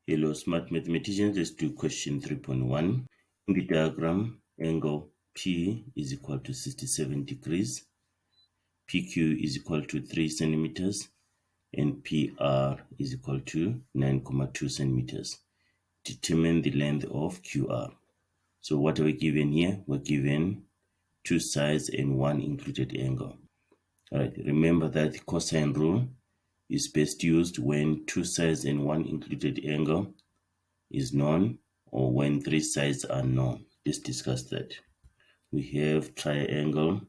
Hello, smart mathematicians. Let's do question 3.1. In the diagram, angle P is equal to 67 degrees, PQ is equal to 3 centimeters, and PR is equal to 9,2 centimeters. Determine the length of QR. So what are we given here? We're given two sides and one included angle. All right, remember that the cosine rule is best used when two sides and one included angle is known, or when three sides are known. Let's discuss that. We have triangle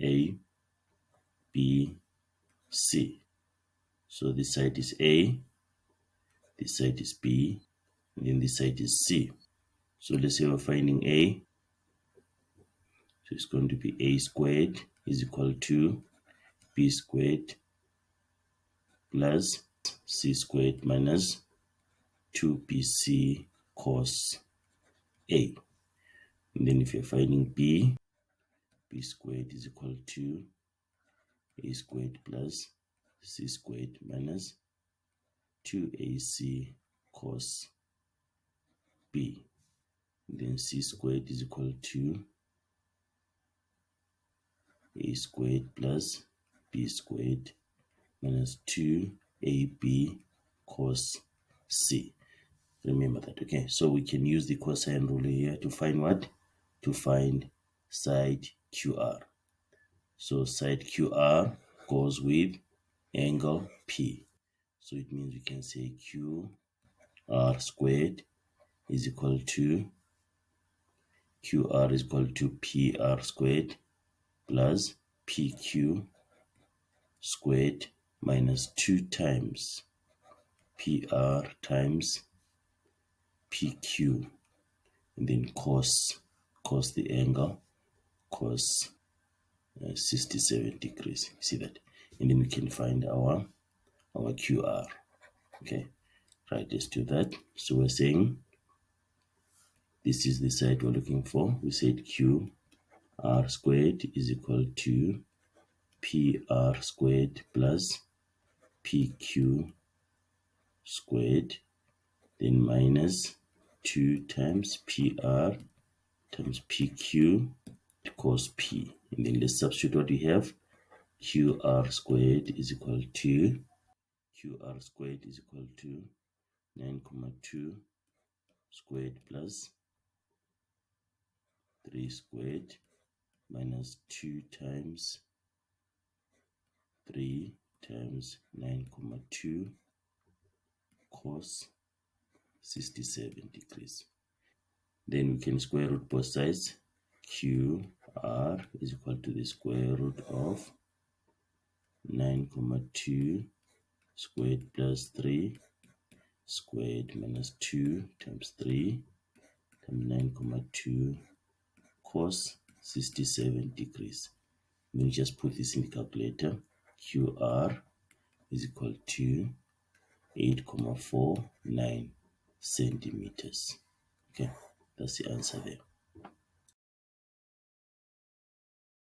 A, B, C. So this side is A, this side is B, and then this side is C. So let's say we're finding A. So it's going to be A squared is equal to B squared plus C squared minus 2BC cos A. And then if you're finding B, B squared is equal to A squared plus C squared minus 2AC cos B. And then C squared is equal to A squared plus B squared minus 2AB cos C. Remember that, okay? So we can use the cosine rule here to find what? To find side QR. So side QR goes with angle P. So it means we can say QR squared is equal to QR is equal to PR squared plus PQ squared minus 2 times PR times PQ, and then cos the angle, cos 67 degrees. You see that? And then we can find our QR. Okay, right, let's do that. So we're saying this is the side we're looking for. We said QR squared is equal to PR squared plus PQ squared, then minus 2 times PR times PQ cos P. And then let's substitute what we have. QR squared is equal to 9,2 squared plus 3 squared minus 2 times 3 times 9,2 cos 67 degrees. Then we can square root both sides. QR is equal to the square root of 9,2 squared plus 3 squared minus 2 times 3 times 9,2 cos 67 degrees. Then we just put this in the calculator. QR is equal to 8,49 centimeters. Okay, that's the answer there.